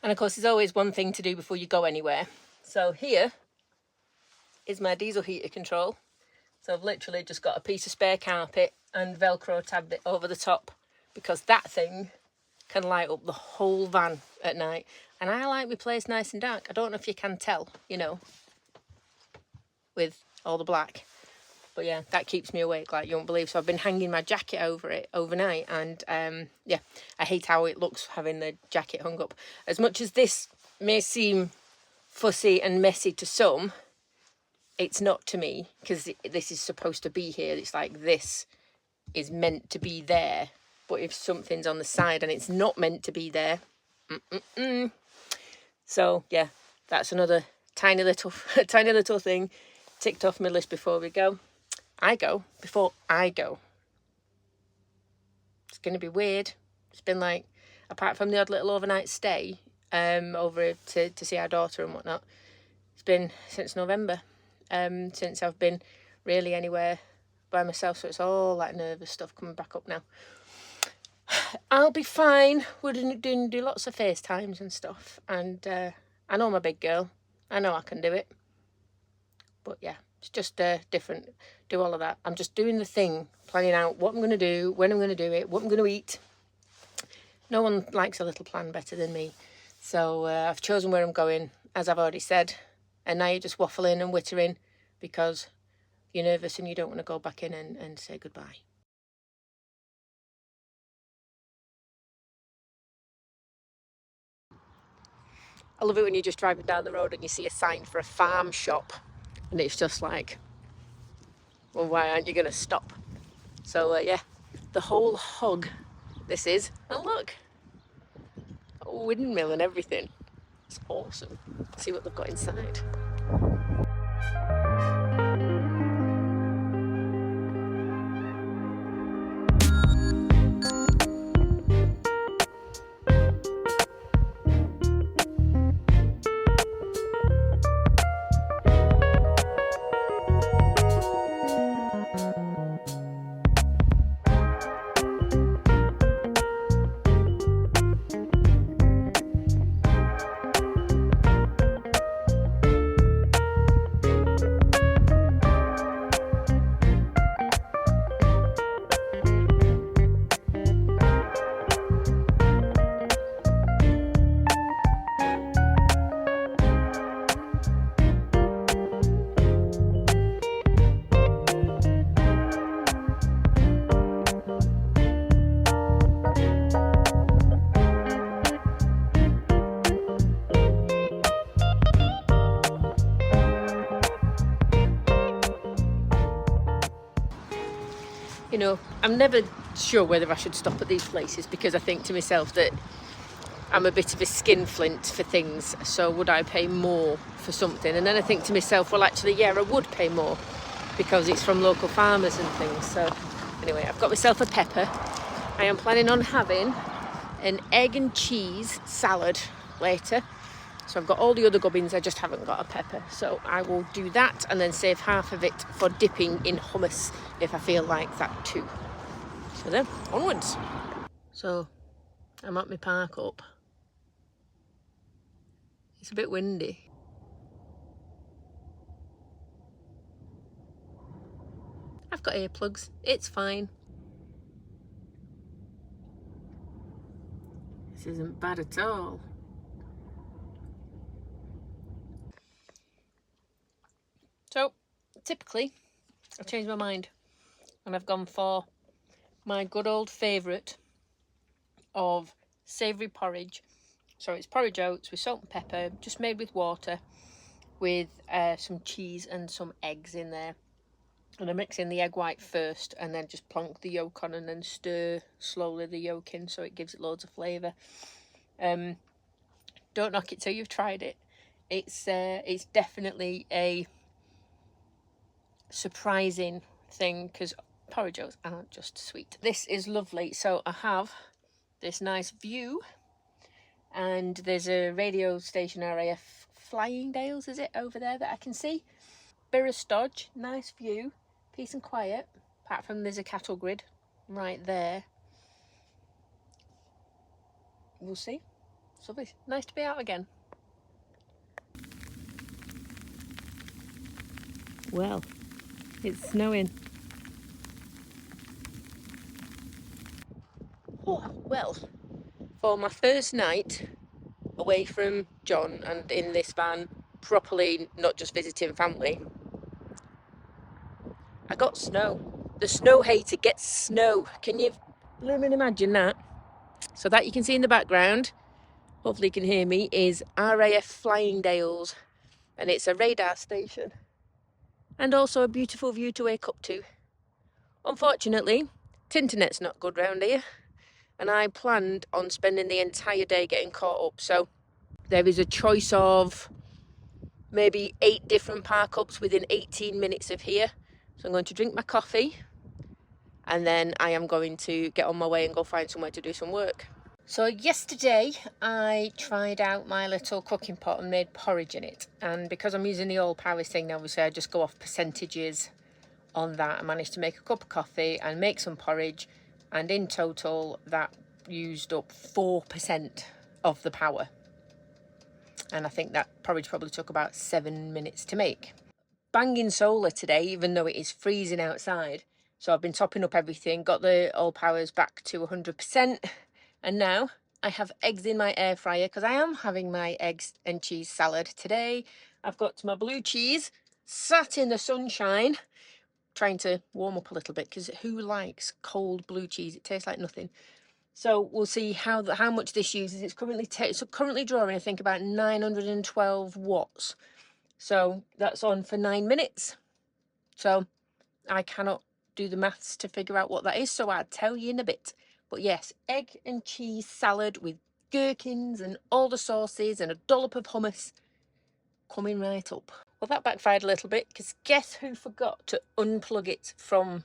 And of course, there's always one thing to do before you go anywhere. So here is my diesel heater control. So I've literally just got a piece of spare carpet and Velcro tabbed it over the top, because that thing can light up the whole van at night. And I like my place nice and dark. I don't know if you can tell, you know, with all the black. But yeah, that keeps me awake like you won't believe. So I've been hanging my jacket over it overnight, and yeah, I hate how it looks having the jacket hung up. As much as this may seem fussy and messy to some, it's not to me, because this is supposed to be here. It's like this is meant to be there. But if something's on the side and it's not meant to be there, So yeah, that's another tiny little thing ticked off my list before we go. Before I go. It's going to be weird. It's been like, apart from the odd little overnight stay over to see our daughter and whatnot, it's been since November, since I've been really anywhere by myself. So it's all that nervous stuff coming back up now. I'll be fine. We're going to do lots of FaceTimes and stuff. And I know I'm a big girl. I know I can do it. But yeah, it's just different. Do all of that. I'm just doing the thing, planning out what I'm going to do, when I'm going to do it, what I'm going to eat. No one likes a little plan better than me. So I've chosen where I'm going, as I've already said. And now you're just waffling and wittering because you're nervous and you don't want to go back in and say goodbye. I love it when you're just driving down the road and you see a sign for a farm shop. And it's just like, well, why aren't you going to stop? So yeah, the whole hog this is. And look, a windmill and everything. It's awesome. Let's see what they've got inside. You know, I'm never sure whether I should stop at these places because I think to myself that I'm a bit of a skinflint for things, so would I pay more for something? And then I think to myself, well, actually, yeah, I would pay more because it's from local farmers and things. So anyway, I've got myself a pepper. I am planning on having an egg and cheese salad later. So I've got all the other gubbins, I just haven't got a pepper. So I will do that and then save half of it for dipping in hummus if I feel like that too. So then, onwards. So I'm at my park up. It's a bit windy. I've got earplugs, it's fine. This isn't bad at all. So, typically, I've changed my mind and I've gone for my good old favourite of savoury porridge. So it's porridge oats with salt and pepper, just made with water, with some cheese and some eggs in there. And I mix in the egg white first and then just plonk the yolk on and then stir slowly the yolk in so it gives it loads of flavour. Don't knock it till you've tried it. It's definitely a surprising thing because porridge oats aren't just sweet. This is lovely. So I have this nice view and there's a radio station RAF Flying Dales, is it, over there that I can see. Birristodge, nice view, peace and quiet, apart from there's a cattle grid right there. We'll see. It's lovely. Nice to be out again. Well, it's snowing. Oh, well, for my first night away from John and in this van, properly not just visiting family, I got snow. The snow hater gets snow. Can you blooming imagine that? So that you can see in the background, hopefully you can hear me, is RAF Flying Dales, and it's a radar station and also a beautiful view to wake up to. Unfortunately, Tinternet's not good round here, and I planned on spending the entire day getting caught up, so there is a choice of maybe 8 different park-ups within 18 minutes of here. So I'm going to drink my coffee, and then I am going to get on my way and go find somewhere to do some work. So yesterday I tried out my little cooking pot and made porridge in it, and because I'm using the all-purpose thing, obviously I just go off percentages on that. I managed to make a cup of coffee and make some porridge, and in total that used up 4% of the power, and I think that porridge probably took about 7 minutes to make. Banging solar today, even though it is freezing outside, so I've been topping up everything, got the all powers back to 100%, and now I have eggs in my air fryer because I am having my eggs and cheese salad today. I've got my blue cheese sat in the sunshine trying to warm up a little bit, because who likes cold blue cheese? It tastes like nothing. So we'll see how much this uses. It's currently drawing, I think, about 912 watts. So that's on for 9 minutes. So I cannot do the maths to figure out what that is, so I'll tell you in a bit. But yes, egg and cheese salad with gherkins and all the sauces and a dollop of hummus coming right up. Well, that backfired a little bit, because guess who forgot to unplug it from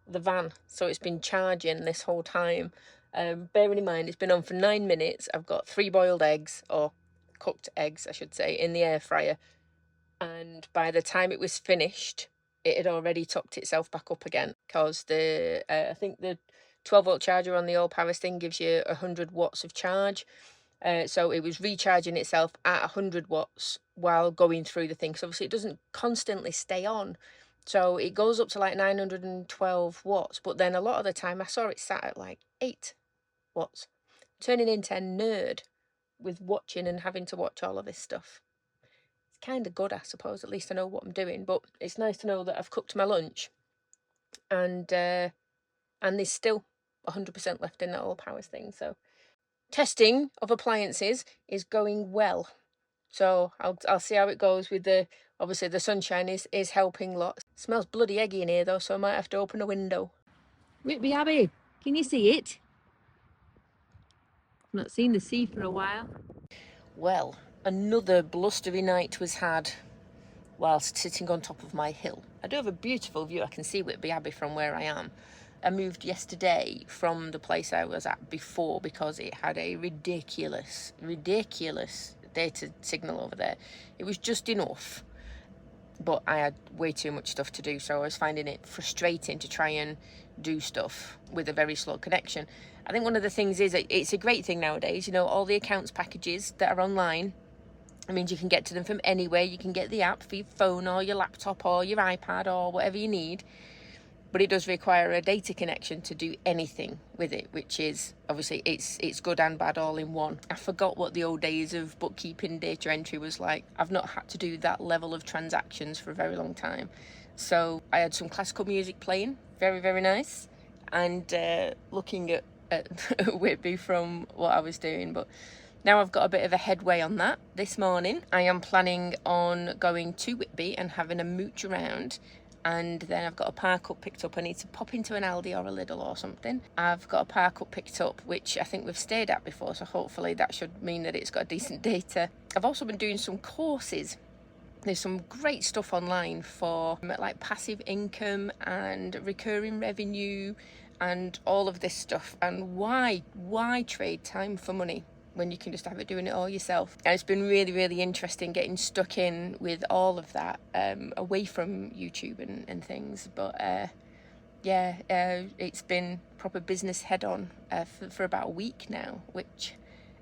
the van? So it's been charging this whole time. Bearing in mind it's been on for 9 minutes. I've got 3 boiled eggs, or cooked eggs I should say, in the air fryer, and by the time it was finished it had already topped itself back up again, because the I think the 12-volt charger on the all powers thing gives you 100 watts of charge. So it was recharging itself at 100 watts while going through the thing. So obviously it doesn't constantly stay on. So it goes up to like 912 watts. But then a lot of the time I saw it sat at like 8 watts. Turning into a nerd with watching and having to watch all of this stuff. It's kind of good, I suppose. At least I know what I'm doing. But it's nice to know that I've cooked my lunch. And there's still 100% left in that all powers thing. So testing of appliances is going well, so I'll see how it goes with obviously the sunshine is helping lots. Smells bloody eggy in here though, so I might have to open a window. Whitby Abbey, can you see it? I've not seen the sea for a while. Well, another blustery night was had whilst sitting on top of my hill. I do have a beautiful view. I can see Whitby Abbey from where I am. I moved yesterday from the place I was at before because it had a ridiculous data signal over there. It was just enough, but I had way too much stuff to do, so I was finding it frustrating to try and do stuff with a very slow connection. I think one of the things is it's a great thing nowadays, you know, all the accounts packages that are online. It means you can get to them from anywhere. You can get the app for your phone or your laptop or your iPad or whatever you need. But it does require a data connection to do anything with it, which is obviously it's good and bad all in one. I forgot what the old days of bookkeeping data entry was like. I've not had to do that level of transactions for a very long time. So I had some classical music playing, very, very nice, and looking at Whitby from what I was doing. But now I've got a bit of a headway on that. This morning I am planning on going to Whitby and having a mooch around. And then I've got a park up picked up. I need to pop into an Aldi or a Lidl or something. I've got a park up picked up, which I think we've stayed at before, so hopefully that should mean that it's got decent data. I've also been doing some courses. There's some great stuff online for like passive income and recurring revenue and all of this stuff. And why trade time for money when you can just have it doing it all yourself? And it's been really, really interesting getting stuck in with all of that, away from YouTube and things. But it's been proper business head on for about a week now, which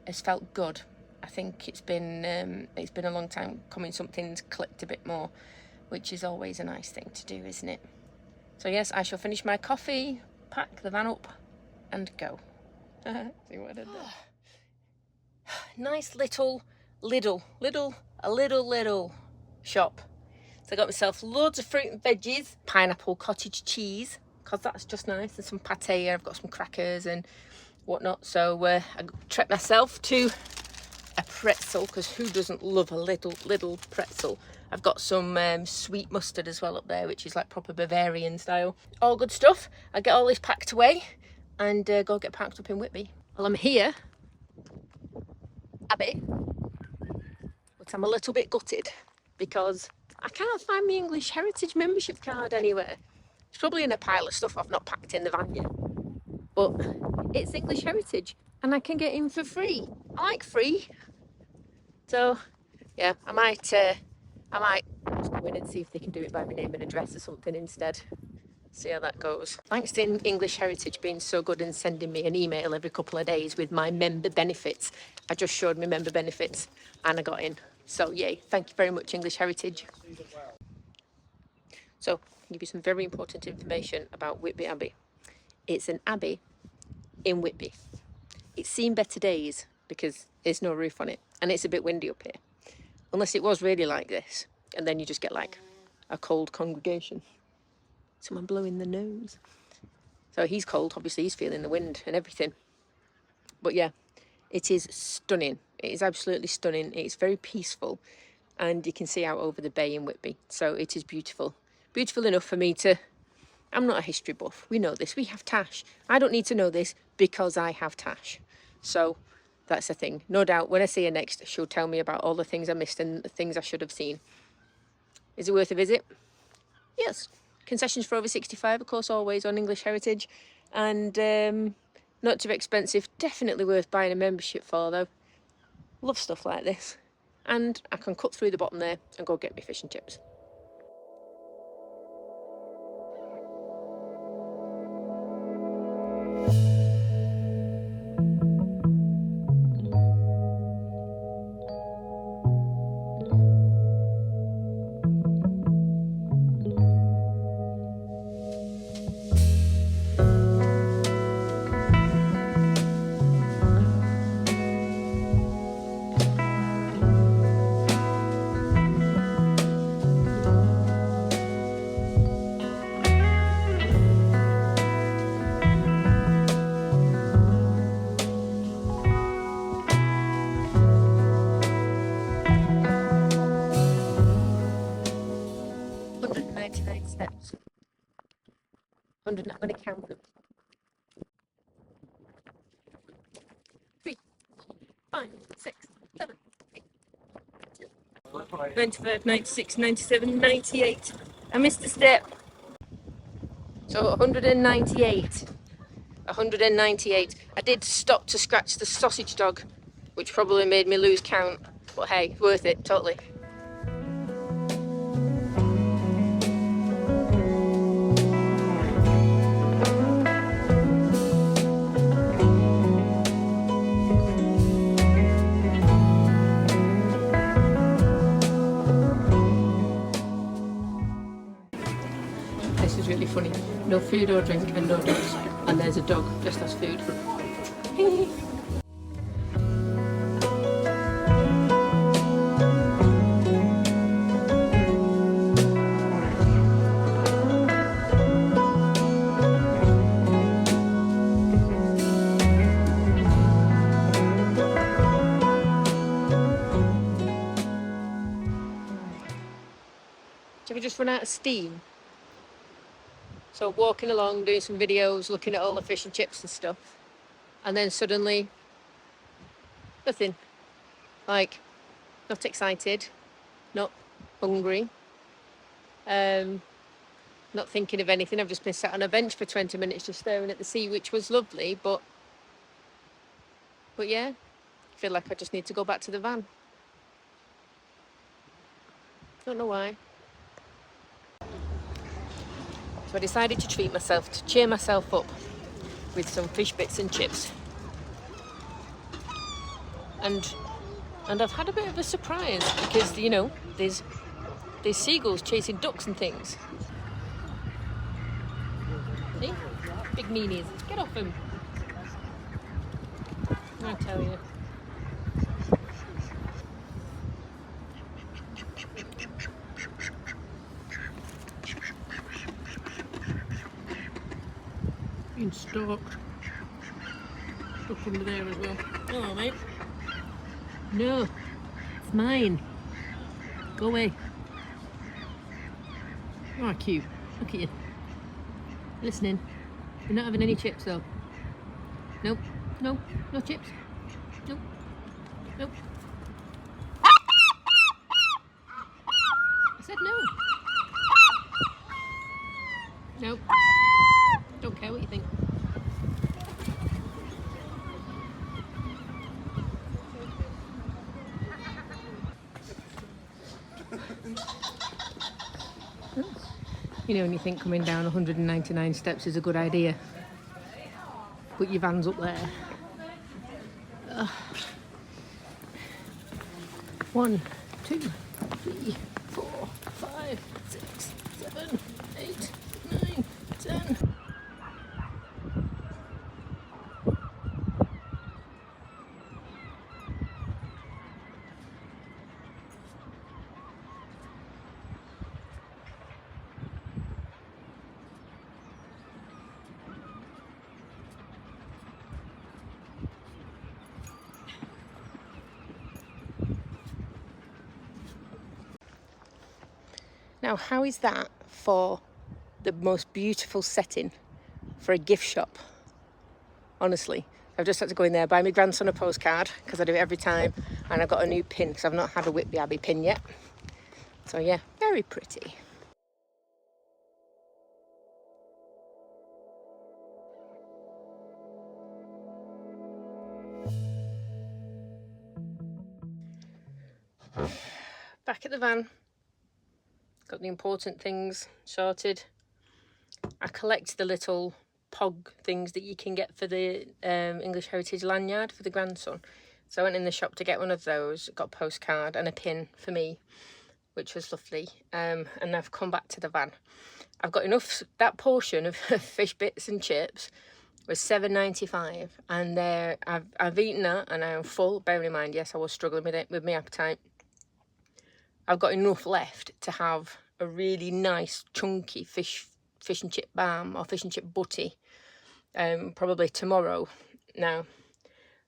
has felt good. I think it's been a long time coming. Something's clicked a bit more, which is always a nice thing to do, isn't it? So yes, I shall finish my coffee, pack the van up, and go. See what I did there? Nice little shop. So I got myself loads of fruit and veggies, pineapple cottage cheese, because that's just nice, and some pate. I've got some crackers and whatnot. So I treat myself to a pretzel, because who doesn't love a little pretzel? I've got some sweet mustard as well up there, which is like proper Bavarian style. All good stuff. I get all this packed away and go get packed up in Whitby. Well, I'm here, Abbey, but I'm a little bit gutted because I can't find my English Heritage membership card anywhere. It's probably in a pile of stuff I've not packed in the van yet. But it's English Heritage and I can get in for free. I like free. So yeah, I might just go in and see if they can do it by my name and address or something instead. See how that goes. Thanks to English Heritage being so good and sending me an email every couple of days with my member benefits. I just showed my member benefits and I got in. So yay, thank you very much, English Heritage. So I'll give you some very important information about Whitby Abbey. It's an abbey in Whitby. It's seen better days because there's no roof on it and it's a bit windy up here. Unless it was really like this, and then you just get like a cold congregation. Someone blowing the nose. So he's cold, obviously he's feeling the wind and everything. But yeah, it is stunning. It is absolutely stunning. It's very peaceful and you can see out over the bay in Whitby. So it is beautiful. Beautiful enough for me to... I'm not a history buff. We know this. We have Tash. I don't need to know this because I have Tash. So that's the thing. No doubt when I see her next, she'll tell me about all the things I missed and the things I should have seen. Is it worth a visit? Yes. Concessions for over 65, of course, always on English Heritage. And not too expensive. Definitely worth buying a membership for, though. Love stuff like this. And I can cut through the bottom there and go get me fish and chips. Steps. 100, I'm going to count them. 3, 5, 6, 7, 8, 95, 96, 97, 98. I missed a step. So 198. 198. I did stop to scratch the sausage dog, which probably made me lose count. But hey, worth it, totally. Really funny. No food or drink and no dogs. And there's a dog just as food. Have you just run out of steam? So walking along, doing some videos, looking at all the fish and chips and stuff. And then suddenly, nothing. Like, not excited, not hungry, not thinking of anything. I've just been sat on a bench for 20 minutes just staring at the sea, which was lovely, but yeah, I feel like I just need to go back to the van. Don't know why. So I decided to treat myself, to cheer myself up with some fish bits and chips. and I've had a bit of a surprise because, you know, there's seagulls chasing ducks and things. See? Big meanies. Get off him. I tell you. Being stalked. Stuck under there as well. Hello, mate. No, it's mine. Go away. Oh, cute. Look at you. Listening. You're not having any chips though. Nope. No. No chips. Nope. Nope. I said no. Nope. Don't care what you think. You know, when you think coming down 199 steps is a good idea, but your van's up there. 1, 2, 3, 4, 5, 6, 7, 8, 9, 10. Now, how is that for the most beautiful setting for a gift shop? Honestly, I've just had to go in there, buy my grandson a postcard, because I do it every time, and I've got a new pin, because I've not had a Whitby Abbey pin yet. So yeah, very pretty. Back at the van. Got the important things sorted. I collect the little POG things that you can get for the English Heritage Lanyard for the grandson. So I went in the shop to get one of those, got a postcard and a pin for me, which was lovely. And I've come back to the van. I've got enough, that portion of fish bits and chips was $7.95, and I've eaten that and I am full. Bearing in mind, yes, I was struggling with it, with my appetite. I've got enough left to have a really nice chunky fish and chip balm or fish and chip butty, probably tomorrow now.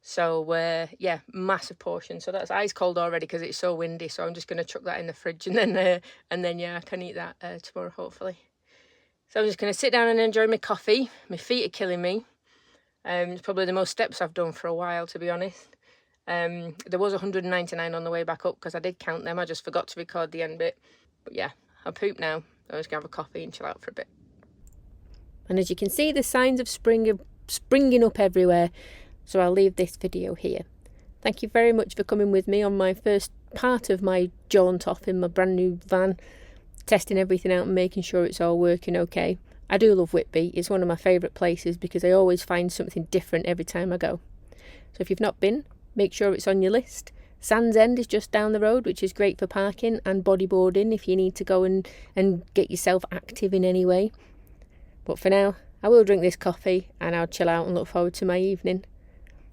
So yeah, massive portion. So that's ice cold already because it's so windy. So I'm just going to chuck that in the fridge, and then yeah, I can eat that tomorrow hopefully. So I'm just going to sit down and enjoy my coffee. My feet are killing me. It's probably the most steps I've done for a while, to be honest. There was 199 on the way back up because I did count them. I just forgot to record the end bit. But yeah, I'll poop now. I'm just going to have a coffee and chill out for a bit. And as you can see, the signs of spring are springing up everywhere. So I'll leave this video here. Thank you very much for coming with me on my first part of my jaunt off in my brand new van. Testing everything out and making sure it's all working okay. I do love Whitby. It's one of my favourite places because I always find something different every time I go. So if you've not been, make sure it's on your list. Sands End is just down the road, which is great for parking and bodyboarding if you need to go and get yourself active in any way. But for now, I will drink this coffee and I'll chill out and look forward to my evening.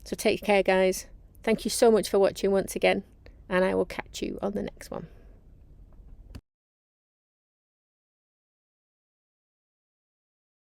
So take care, guys. Thank you so much for watching once again, and I will catch you on the next one.